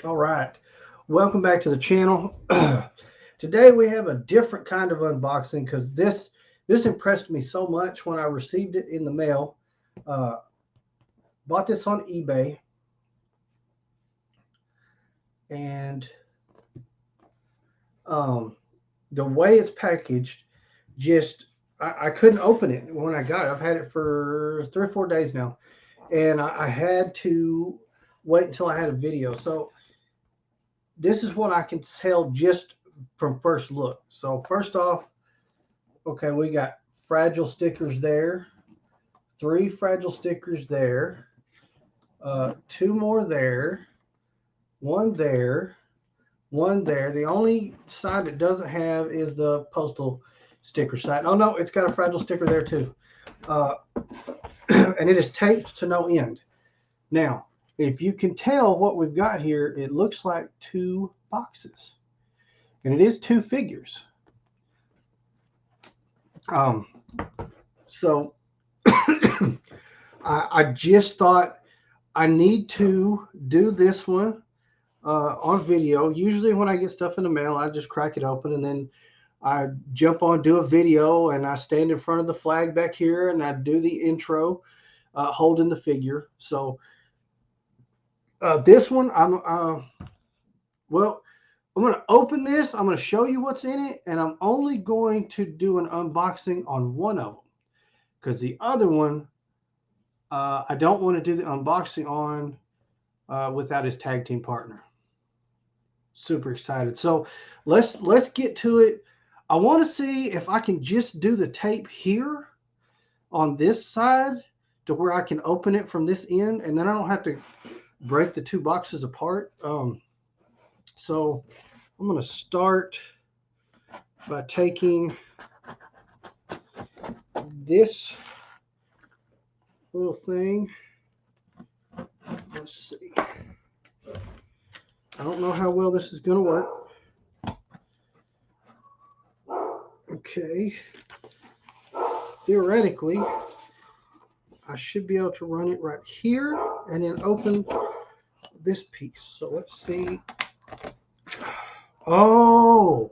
All right, welcome back to the channel. Today we have a different kind of unboxing because this impressed me so much when I received it in the mail. Uh, Bought this on eBay, and um, the way it's packaged, just I couldn't open it when I got it. I've had it for 3 or 4 days now, and I had to wait until I had a video. So this is what I can tell just from first look. So first off, okay, we got fragile stickers there, three fragile stickers there, two more there, one there, one there. The only side it doesn't have is the postal sticker side. Oh no, it's got a fragile sticker there too, uh, and it is taped to no end. Now, if you can tell what we've got here, it looks like two boxes, and it is two figures. Um, so I just thought I need to do this one on video. Usually, when I get stuff in the mail, I just crack it open and then I jump on, do a video, and I stand in front of the flag back here and I do the intro holding the figure. So, this one, well, I'm going to open this. I'm going to show you what's in it, and I'm only going to do an unboxing on one of them because the other one, I don't want to do the unboxing on without his tag team partner. Super excited. So let's get to it. I want to see if I can just do the tape here on this side to where I can open it from this end, and then I don't have to break the two boxes apart. So I'm going to start by taking this little thing. Let's see. I don't know how well this is going to work. Okay. Theoretically, I should be able to run it right here and then open this piece. So let's see. Oh,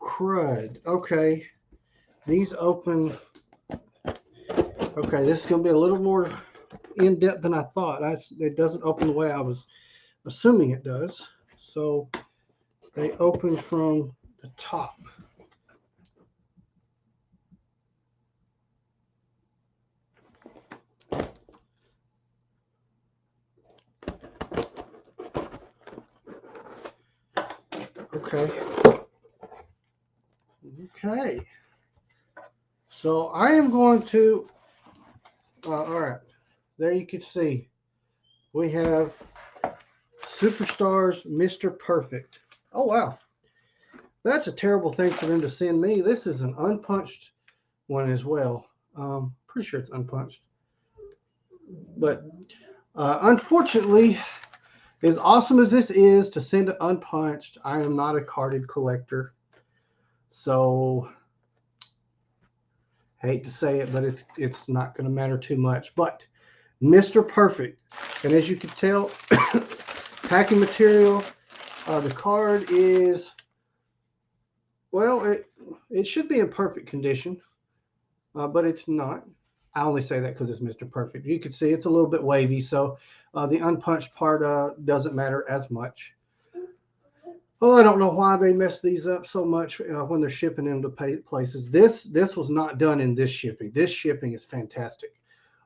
crud. Okay. These open. Okay, this is going to be a little more in depth than I thought. It doesn't open the way I was assuming it does. So they open from the top. Okay. Okay. So I am going to, all right, there you can see we have Superstars Mr. Perfect. Oh, wow. That's a terrible thing for them to send me. This is an unpunched one as well. Pretty sure it's unpunched. But unfortunately, as awesome as this is to send it unpunched, I am not a carded collector. So hate to say it, but it's not going to matter too much. But Mr. Perfect, and as you can tell, packing material. The card is, well, it should be in perfect condition, but it's not. I only say that because it's Mr. Perfect. You can see it's a little bit wavy, so the unpunched part doesn't matter as much. Oh, I don't know why they mess these up so much when they're shipping them to places. This was not done in this shipping. This shipping is fantastic.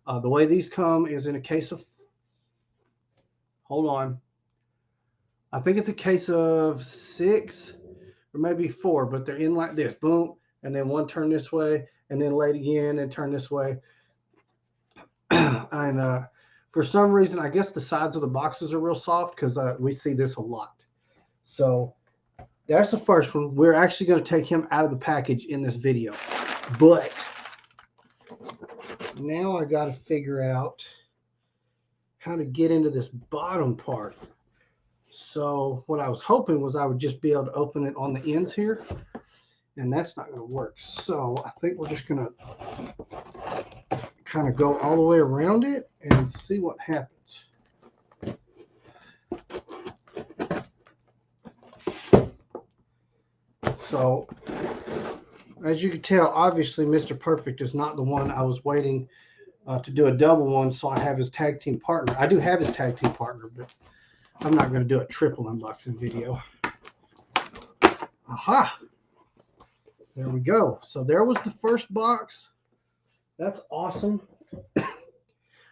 The way these come is in a case of, hold on, I think it's a case of 6 or maybe 4, but they're in like this, boom, and then one turn this way, and then laid again and turn this way. And for some reason, I guess the sides of the boxes are real soft because we see this a lot. So that's the first one. We're actually going to take him out of the package in this video. But now I got to figure out how to get into this bottom part. So what I was hoping was I would just be able to open it on the ends here, and that's not going to work. So I think we're just going to kind of go all the way around it and see what happens. So as you can tell, obviously Mr. Perfect is not the one I was waiting to do a double one, so I have his tag team partner. I do have his tag team partner, but I'm not going to do a triple unboxing video. Aha! There we go. So there was the first box. That's awesome.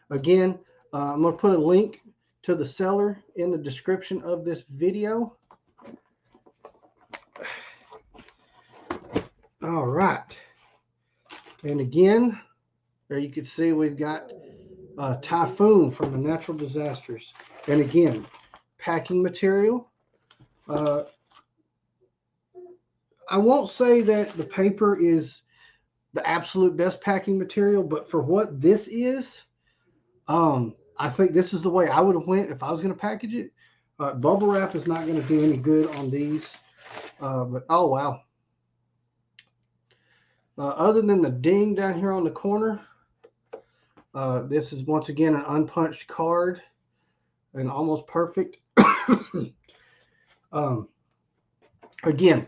Again, I'm going to put a link to the seller in the description of this video. All right. And again, there you can see we've got Typhoon from the Natural Disasters. And again, packing material. I won't say that the paper is the absolute best packing material, but for what this is, I think this is the way I would have went if I was going to package it. Bubble wrap is not going to do any good on these. But oh wow. Other than the ding down here on the corner, this is once again an unpunched card and almost perfect. Again,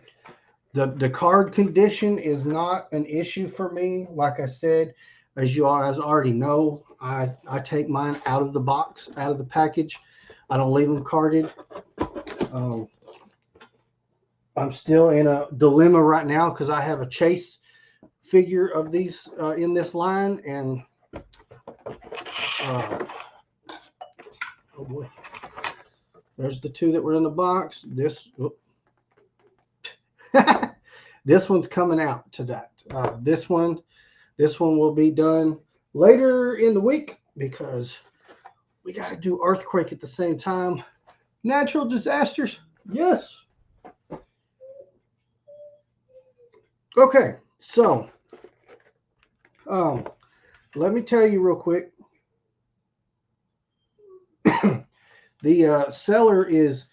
the card condition is not an issue for me. Like I said, as you guys already know, I take mine out of the box, out of the package. I don't leave them carded. I'm still in a dilemma right now because I have a Chase figure of these in this line, and oh boy, there's the two that were in the box. This this one's coming out to that. This one will be done later in the week because we got to do Earthquake at the same time. Natural disasters, yes. Okay, so let me tell you real quick. The seller is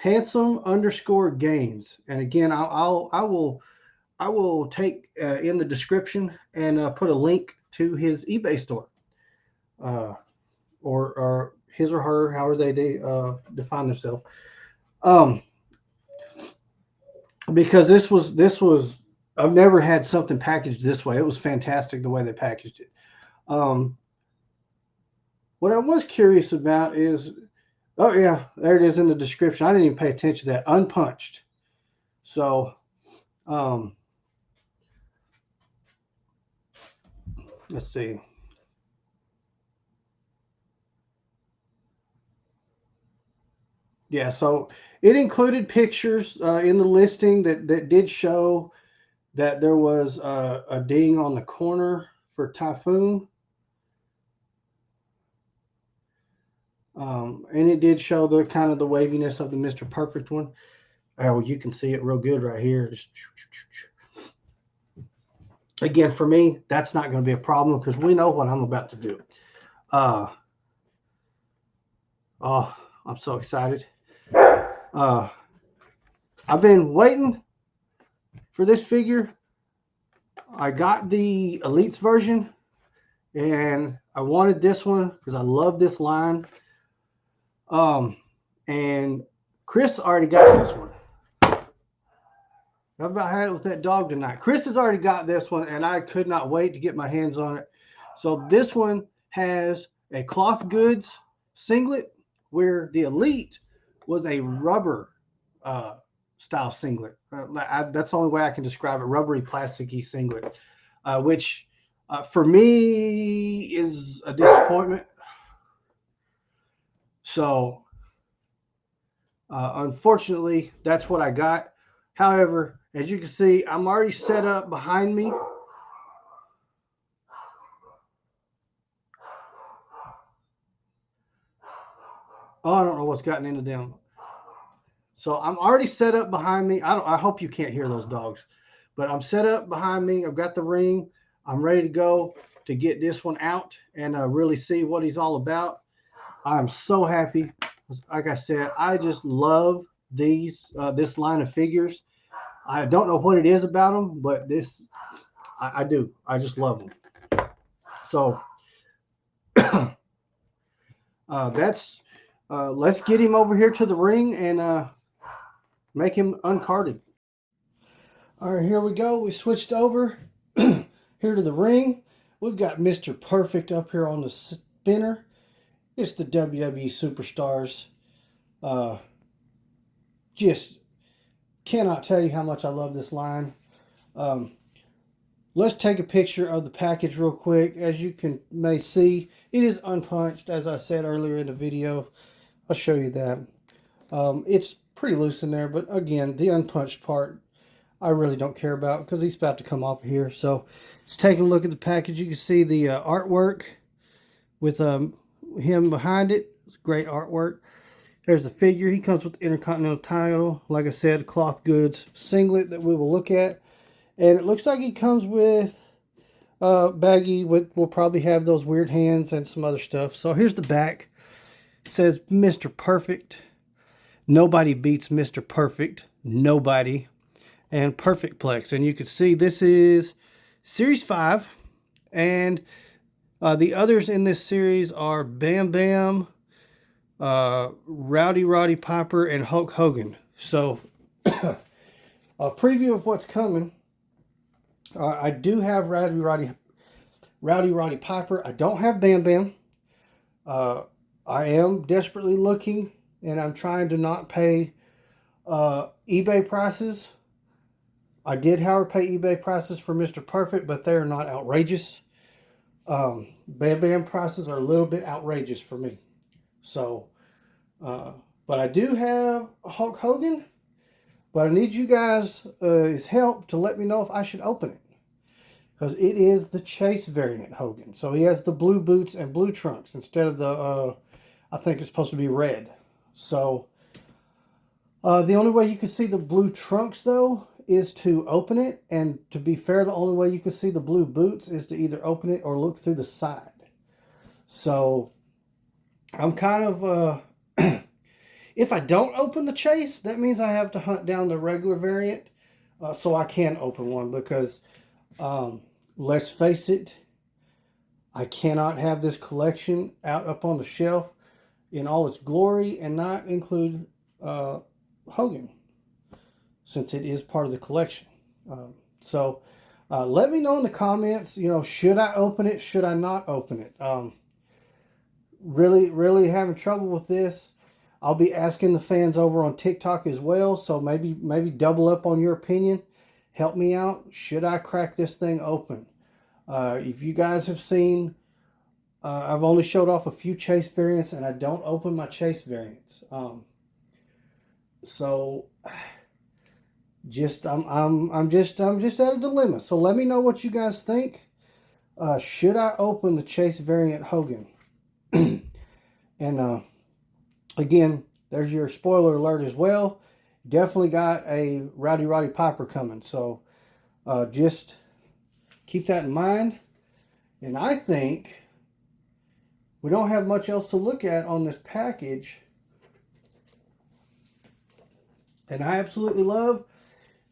handsome_gains, and again, I will take in the description and put a link to his eBay store, or his or her, however they define themselves. Because this was I've never had something packaged this way. It was fantastic the way they packaged it. What I was curious about is, oh yeah, there it is in the description. I didn't even pay attention to that. Unpunched. So let's see. Yeah, so it included pictures in the listing that did show that there was a ding on the corner for Typhoon. And it did show the kind of the waviness of the Mr. Perfect one. Oh, you can see it real good right here. Again, for me, that's not going to be a problem because we know what I'm about to do. Oh, I'm so excited. I've been waiting for this figure. I got the Elites version, and I wanted this one because I love this line. And Chris already got this one. I've about had it with that dog tonight. Chris has already got this one, and I could not wait to get my hands on it. So this one has a cloth goods singlet, where the Elite was a rubber style singlet. That's the only way I can describe it. Rubbery, plasticky singlet, which for me is a disappointment. So unfortunately, that's what I got. However, as you can see, I'm already set up behind me. Oh, I don't know what's gotten into them. So I'm already set up behind me. I hope you can't hear those dogs, but I'm set up behind me. I've got the ring. I'm ready to go to get this one out and really see what he's all about. I'm so happy. Like I said, I just love this line of figures. I don't know what it is about them, but I do. I just love them. So let's get him over here to the ring and make him uncarded. All right, here we go. We switched over here to the ring. We've got Mr. Perfect up here on the spinner. It's the WWE Superstars. Just cannot tell you how much I love this line. Let's take a picture of the package real quick. As you may see, it is unpunched, as I said earlier in the video. I'll show you that. It's pretty loose in there, but again, the unpunched part I really don't care about because he's about to come off of here. So just taking a look at the package, you can see the artwork with him behind it. It's great artwork. There's the figure. He comes with the Intercontinental title. Like I said, cloth goods singlet that we will look at. And it looks like he comes with baggy. We'll probably have those weird hands and some other stuff. So here's the back. It says Mr. Perfect. Nobody beats Mr. Perfect. Nobody. And Perfect Plex. And you can see this is Series 5. And the others in this series are Bam Bam, Roddy Piper, and Hulk Hogan. So a preview of what's coming. I do have Roddy Piper. I don't have Bam Bam. I am desperately looking, and I'm trying to not pay eBay prices. I did, however, pay eBay prices for Mr. Perfect, but they're not outrageous. Bam Bam prices are a little bit outrageous for me. So, but I do have Hulk Hogan, but I need you guys' help to let me know if I should open it. Because it is the Chase variant Hogan. So he has the blue boots and blue trunks instead of the, I think it's supposed to be red. So, the only way you can see the blue trunks, though, is to open it. And to be fair, the only way you can see the blue boots is to either open it or look through the side. So, I'm kind of, if I don't open the Chase, that means I have to hunt down the regular variant so I can open one. Because, let's face it, I cannot have this collection out up on the shelf in all its glory and not include Hogan, since it is part of the collection. So let me know in the comments, should I open it? Should I not open it? Really having trouble with this. I'll be asking the fans over on TikTok as well. So maybe double up on your opinion. Help me out. Should I crack this thing open? If you guys have seen, I've only showed off a few Chase variants, and I don't open my Chase variants. So I'm just at a dilemma. So let me know what you guys think. Should I open the Chase variant Hogan? And again, there's your spoiler alert as well. Definitely got a Roddy Piper coming. So just keep that in mind. And I think we don't have much else to look at on this package. And I absolutely love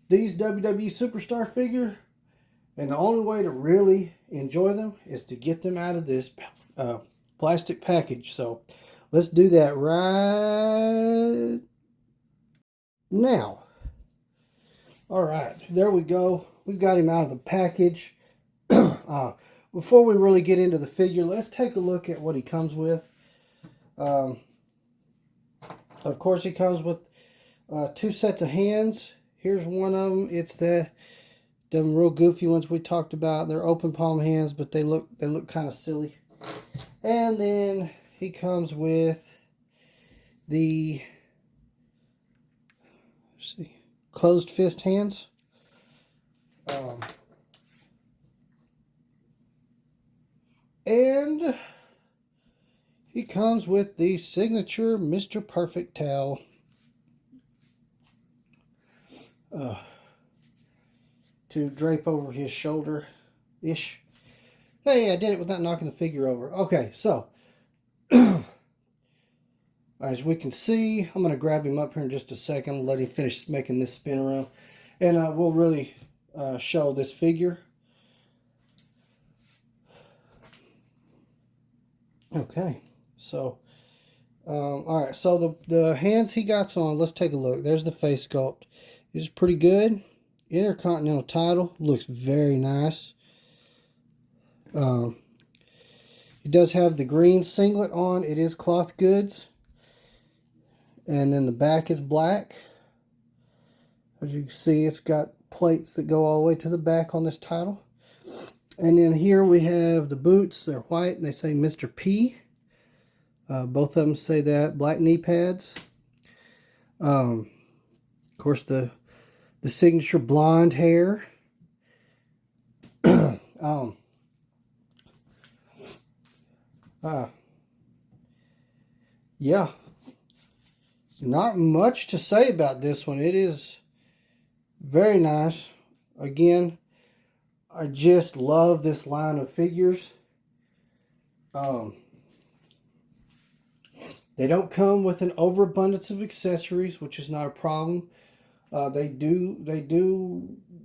these WWE Superstar figure. And the only way to really enjoy them is to get them out of this plastic package. So let's do that right now. All right, there we go. We've got him out of the package. Before we really get into the figure, let's take a look at what he comes with. Of course, he comes with 2 sets of hands. Here's one of them. It's them real goofy ones we talked about. They're open palm hands, but they look kind of silly. And then he comes with the closed fist hands. And he comes with the signature Mr. Perfect towel. To drape over his shoulder-ish. Hey, I did it without knocking the figure over. Okay, so as we can see, I'm going to grab him up here in just a second. Let him finish making this spin around. And we'll really show this figure. Okay, so, all right, so the hands he got on, let's take a look. There's the face sculpt. It's pretty good. Intercontinental title. Looks very nice. It does have the green singlet on. It is cloth goods. And then the back is black. As you can see, it's got plates that go all the way to the back on this title. And then here we have the boots. They're white and they say Mr. P. Both of them say that. Black knee pads. Of course, the signature blonde hair. Yeah, not much to say about this one. It is very nice. Again, I just love this line of figures. They don't come with an overabundance of accessories, which is not a problem. They do,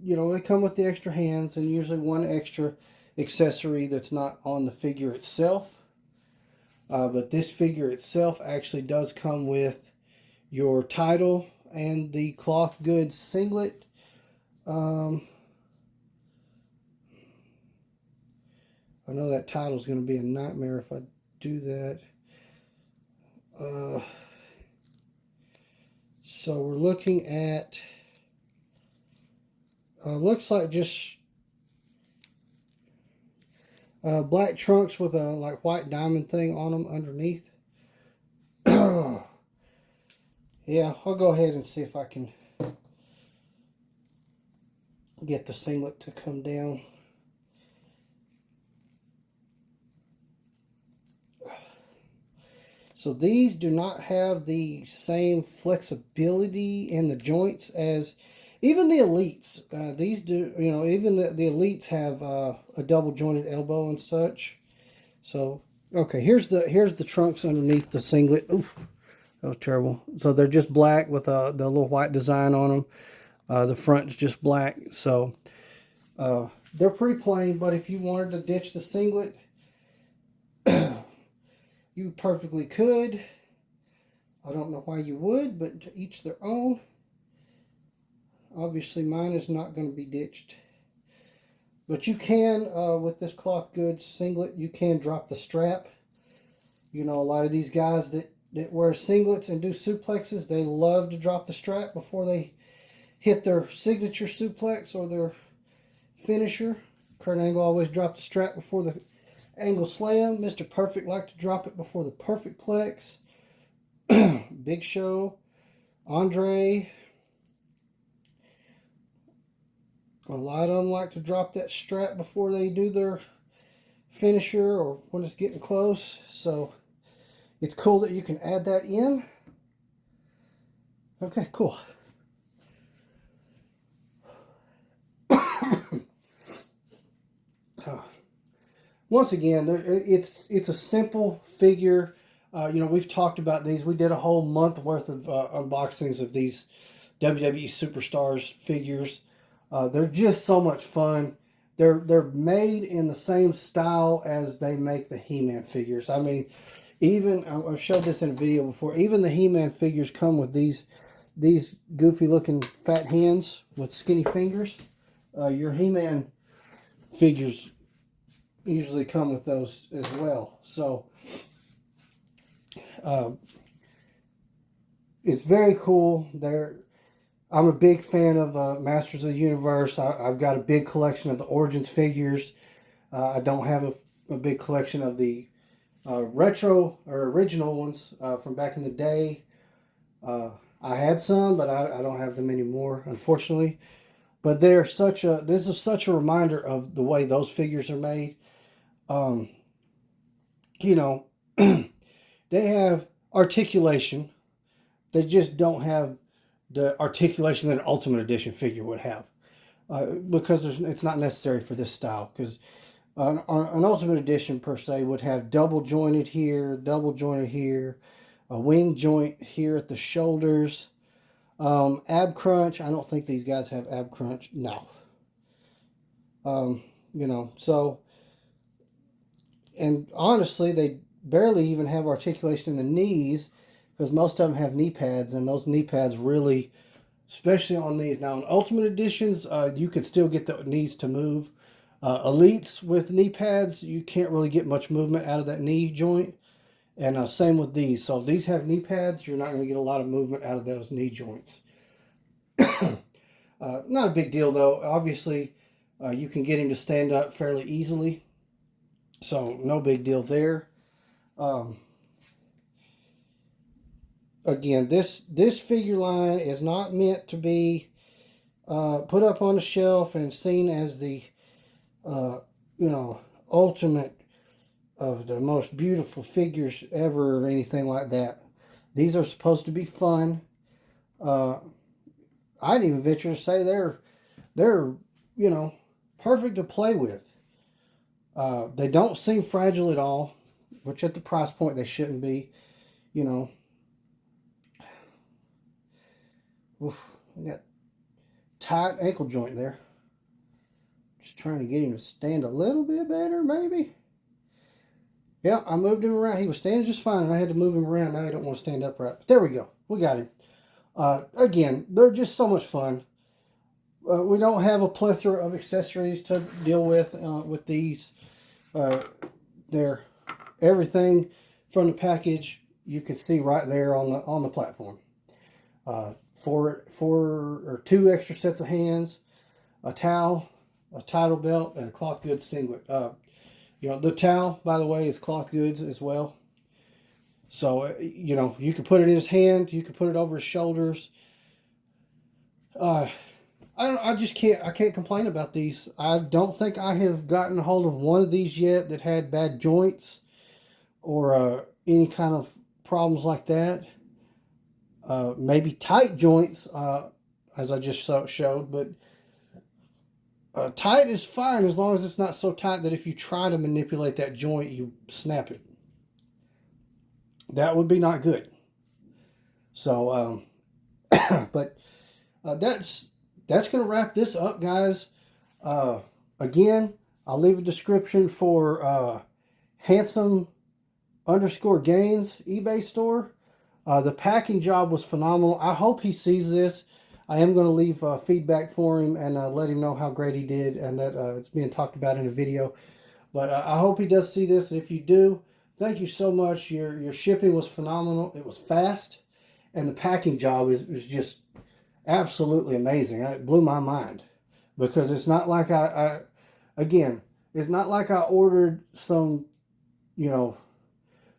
you know, they come with the extra hands and usually one extra accessory that's not on the figure itself. But this figure itself actually does come with your title and the cloth goods singlet. I know that title is going to be a nightmare if I do that. So we're looking at, looks like just black trunks with a like white diamond thing on them underneath. Yeah, I'll go ahead and see if I can get the singlet to come down. So these do not have the same flexibility in the joints as even the Elites. These do, you know, even the Elites have a double jointed elbow and such. So, okay, here's the trunks underneath the singlet. Oof, that was terrible. So they're just black with the little white design on them. The front's just black. So they're pretty plain, but if you wanted to ditch the singlet, you perfectly could. I don't know why you would, but to each their own. Obviously, mine is not going to be ditched. But you can, with this cloth goods singlet, you can drop the strap. You know, a lot of these guys that wear singlets and do suplexes, they love to drop the strap before they hit their signature suplex or their finisher. Kurt Angle always dropped the strap before the Angle Slam. Mr. Perfect liked to drop it before the Perfect Plex. Big Show. Andre. A lot of them like to drop that strap before they do their finisher or when it's getting close. So it's cool that you can add that in. Okay, cool. Once again, it's a simple figure. You know, we've talked about these. We did a whole month worth of unboxings of these WWE Superstars figures. They're just so much fun. They're made in the same style as they make the He-Man figures. I mean, even I've showed this in a video before. Even the He-Man figures come with these goofy looking fat hands with skinny fingers. Your He-Man figures usually come with those as well. So it's very cool. I'm a big fan of Masters of the Universe. I've got a big collection of the Origins figures. I don't have a big collection of the retro or original ones from back in the day. I had some, but I don't have them anymore, unfortunately. But this is such a reminder of the way those figures are made. You know, they have articulation. They just don't have the articulation that an Ultimate Edition figure would have. Because it's not necessary for this style. Because an Ultimate Edition, per se, would have double jointed here, a wing joint here at the shoulders. Ab crunch. I don't think these guys have ab crunch. No. You know, so... And honestly, they barely even have articulation in the knees because most of them have knee pads, and those knee pads really especially on these. Now, in Ultimate Editions, you can still get the knees to move. Elites with knee pads, you can't really get much movement out of that knee joint. And same with these. So if these have knee pads, you're not going to get a lot of movement out of those knee joints. Not a big deal, though. Obviously, you can get him to stand up fairly easily. So no big deal there. Again, this figure line is not meant to be put up on a shelf and seen as the ultimate of the most beautiful figures ever or anything like that. These are supposed to be fun. I'd even venture to say they're perfect to play with. They don't seem fragile at all, which at the price point they shouldn't be. Oof, I got tight ankle joint there. Just trying to get him to stand a little bit better, maybe. Yeah, I moved him around. He was standing just fine, and I had to move him around. Now he don't want to stand upright. But there we go. We got him. Again, they're just so much fun. We don't have a plethora of accessories to deal with these. They're everything from the package you can see right there on the platform. Four or two extra sets of hands, a towel, a title belt, and a cloth goods singlet. The towel, by the way, is cloth goods as well. So, you can put it in his hand. You can put it over his shoulders. I can't complain about these. I don't think I have gotten a hold of one of these yet that had bad joints or any kind of problems like that. Maybe tight joints, as I just showed, but tight is fine as long as it's not so tight that if you try to manipulate that joint, you snap it. That would be not good. So, but that's going to wrap this up, guys. Again, I'll leave a description for Handsome _ Gains eBay store. The packing job was phenomenal. I hope he sees this. I am going to leave feedback for him and let him know how great he did and that it's being talked about in a video. But I hope he does see this. And if you do, thank you so much. Your shipping was phenomenal. It was fast. And the packing job was just absolutely amazing. It blew my mind. Because it's not like it's not like I ordered some,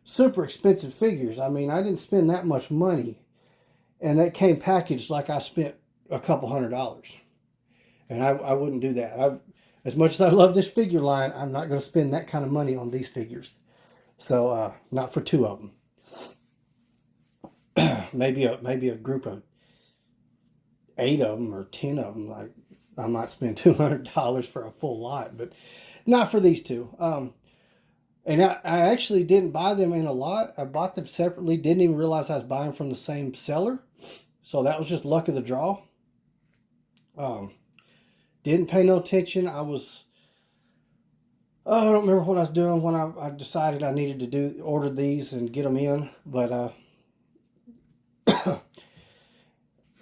super expensive figures. I mean, I didn't spend that much money. And that came packaged like I spent a couple $100. And I wouldn't do that. As much as I love this figure line, I'm not going to spend that kind of money on these figures. So, not for two of them. maybe a group of 8 of them or 10 of them. Like, I might spend $200 for a full lot, but not for these two. And I actually didn't buy them in a lot. I bought them separately. Didn't even realize I was buying from the same seller. So that was just luck of the draw. Didn't pay no attention. I don't remember what I was doing when I decided I needed to order these and get them in. But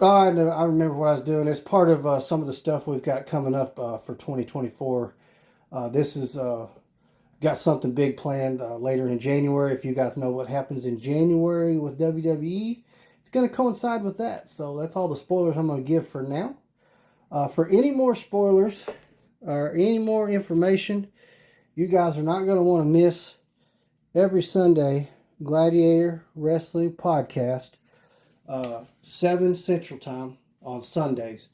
I remember what I was doing. It's part of some of the stuff we've got coming up for 2024. This is got something big planned later in January. If you guys know what happens in January with WWE, it's going to coincide with that. So that's all the spoilers I'm going to give for now. For any more spoilers or any more information, you guys are not going to want to miss every Sunday Gladiator Wrestling Podcast, 7 Central Time on Sundays.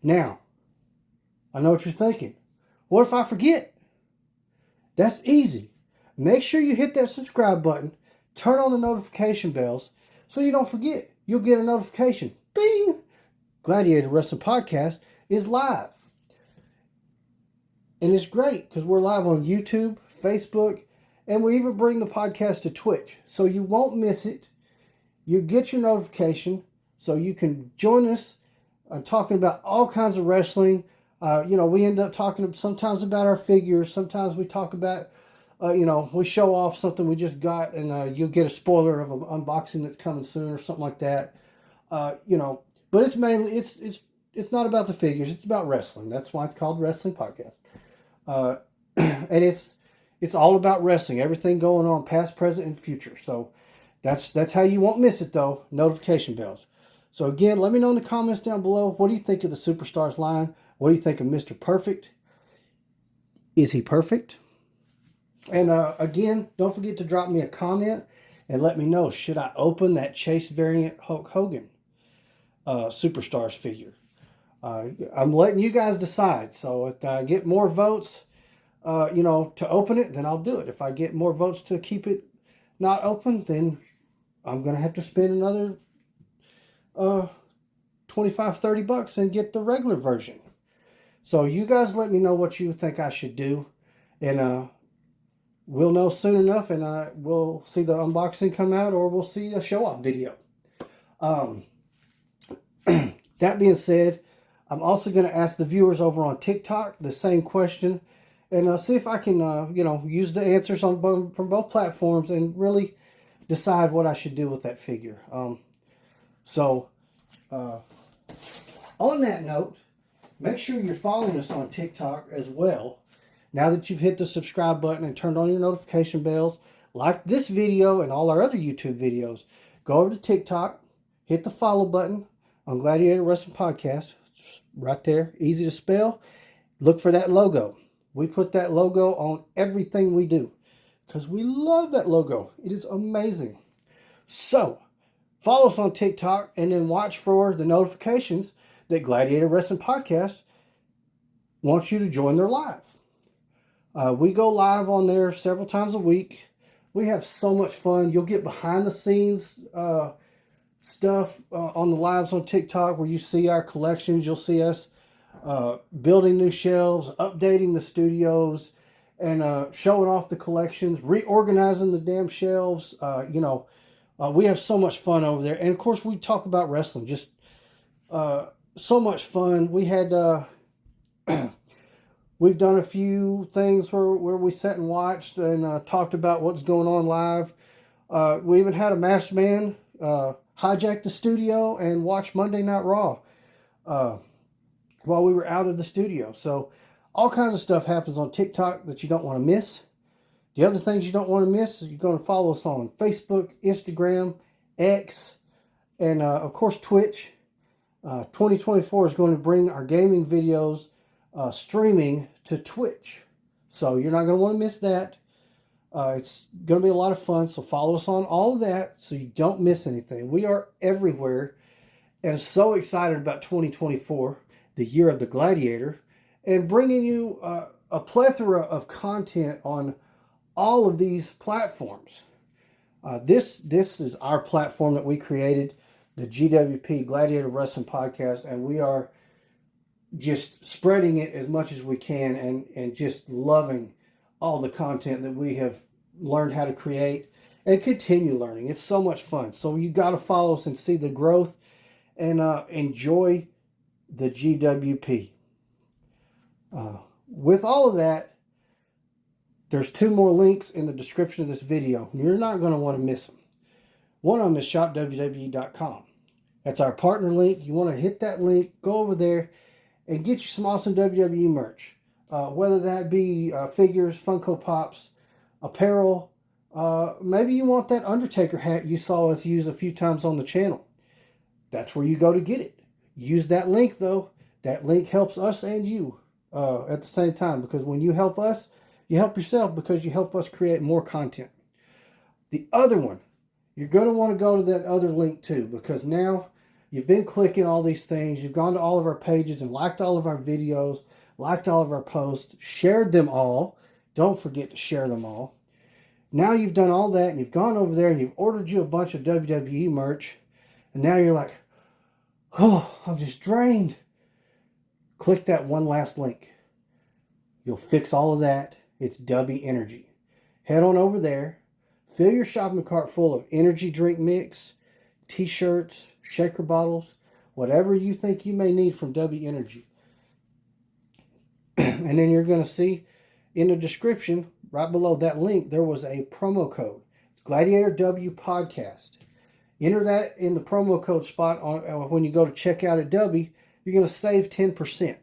Now, I know what you're thinking. What if I forget? That's easy. Make sure you hit that subscribe button, turn on the notification bells so you don't forget. You'll get a notification. Bing! Gladiator Wrestling Podcast is live. And it's great because we're live on YouTube, Facebook, and we even bring the podcast to Twitch. So you won't miss it. You get your notification so you can join us talking about all kinds of wrestling. We end up talking sometimes about our figures. Sometimes we talk about, we show off something we just got and you'll get a spoiler of an unboxing that's coming soon or something like that. But it's mainly it's not about the figures. It's about wrestling. That's why it's called Wrestling Podcast. And it's all about wrestling. Everything going on, past, present, and future. So that's how you won't miss it though. Notification bells. So again, let me know in the comments down below. What do you think of the Superstars line? What do you think of Mr. Perfect? Is he perfect? And again, don't forget to drop me a comment and let me know, should I open that Chase variant Hulk Hogan Superstars figure? I'm letting you guys decide. So if I get more votes, to open it, then I'll do it. If I get more votes to keep it not open, then I'm going to have to spend another 25, 30 bucks and get the regular version. So you guys let me know what you think I should do. And we'll know soon enough, and we'll see the unboxing come out, or we'll see a show-off video. That being said, I'm also going to ask the viewers over on TikTok the same question, and see if I can, use the answers from both platforms and really decide what I should do with that figure. On that note, make sure you're following us on TikTok as well. Now that you've hit the subscribe button and turned on your notification bells, like this video and all our other YouTube videos, go over to TikTok, hit the follow button on Gladiator Wrestling Podcast. Right there, easy to spell. Look for that logo. We put that logo on everything we do because we love that logo. It is amazing. So, follow us on TikTok and then watch for the notifications that Gladiator Wrestling Podcast wants you to join their live. We go live on there several times a week. We have so much fun. You'll get behind the scenes stuff on the lives on TikTok where you see our collections. You'll see us building new shelves, updating the studios, and showing off the collections, reorganizing the damn shelves. We have so much fun over there. And of course, we talk about wrestling. Just so much fun. We had... We've done a few things where we sat and watched and talked about what's going on live. We even had a masked man hijack the studio and watch Monday Night Raw while we were out of the studio. So all kinds of stuff happens on TikTok that you don't want to miss. The other things you don't want to miss is you're going to follow us on Facebook, Instagram, X, and of course Twitch. 2024 is going to bring our gaming videos streaming to Twitch. So you're not going to want to miss that. It's going to be a lot of fun. So follow us on all of that so you don't miss anything. We are everywhere and so excited about 2024, the year of the Gladiator, and bringing you a plethora of content on all of these platforms. This is our platform that we created, the GWP Gladiator Wrestling Podcast, and we are just spreading it as much as we can and just loving all the content that we have learned how to create and continue learning. It's so much fun. So you got to follow us and see the growth and enjoy the GWP. With all of that, there's 2 more links in the description of this video. You're not going to want to miss them. One of them is shopwwe.com. That's our partner link. You want to hit that link, go over there, and get you some awesome WWE merch. Whether that be figures, Funko Pops, apparel. Maybe you want that Undertaker hat you saw us use a few times on the channel. That's where you go to get it. Use that link, though. That link helps us and you at the same time. Because when you help us, you help yourself because you help us create more content. The other one, you're going to want to go to that other link too. Because now you've been clicking all these things. You've gone to all of our pages and liked all of our videos, liked all of our posts, shared them all. Don't forget to share them all. Now you've done all that and you've gone over there and you've ordered you a bunch of WWE merch. And now you're like, oh, I'm just drained. Click that one last link. You'll fix all of that. It's W Energy. Head on over there. Fill your shopping cart full of energy drink mix, t-shirts, shaker bottles, whatever you think you may need from W Energy. And then you're going to see in the description, right below that link, there was a promo code. It's Gladiator W Podcast. Enter that in the promo code spot on when you go to checkout at W. You're going to save 10%.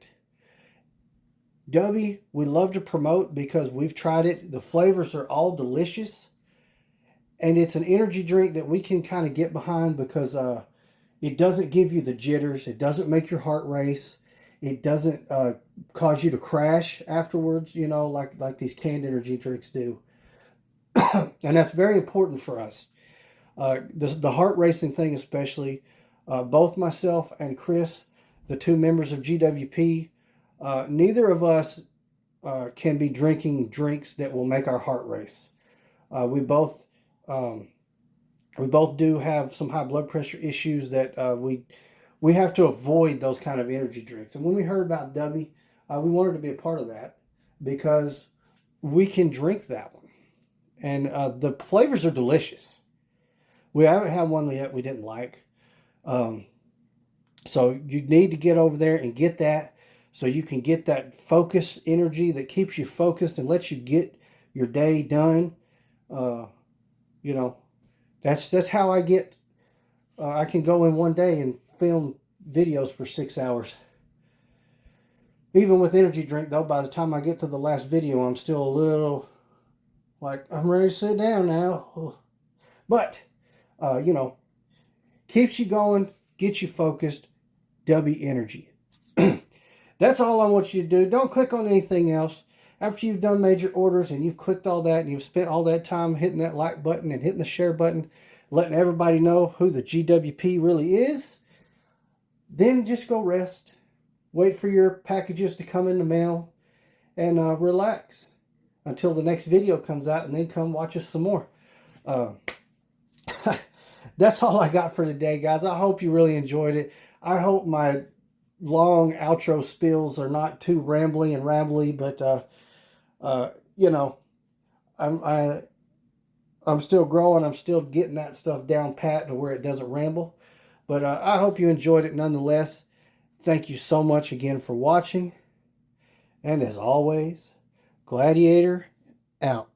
W, we love to promote because we've tried it. The flavors are all delicious. And it's an energy drink that we can kind of get behind because it doesn't give you the jitters. It doesn't make your heart race. It doesn't cause you to crash afterwards, you know, like these canned energy drinks do. And that's very important for us. The heart racing thing especially. Both myself and Chris, the two members of GWP, neither of us can be drinking drinks that will make our heart race. We both do have some high blood pressure issues that we have to avoid those kind of energy drinks. And when we heard about W, we wanted to be a part of that because we can drink that one. And the flavors are delicious. We haven't had one yet we didn't like. So you need to get over there and get that so you can get that focus energy that keeps you focused and lets you get your day done. You know, that's how I get, I can go in one day and film videos for 6 hours. Even with energy drink though, by the time I get to the last video, I'm still a little like, I'm ready to sit down now. But, you know, keeps you going, gets you focused. W Energy. That's all I want you to do. Don't click on anything else. After you've done major orders and you've clicked all that and you've spent all that time hitting that like button and hitting the share button, letting everybody know who the GWP really is, then just go rest. Wait for your packages to come in the mail and relax until the next video comes out, and then come watch us some more. That's all I got for today, guys. I hope you really enjoyed it. I hope my long outro spills are not too rambly and rambly, but you know, I'm still growing. I'm still getting that stuff down pat to where it doesn't ramble. But I hope you enjoyed it nonetheless. Thank you so much again for watching. And as always, Gladiator out.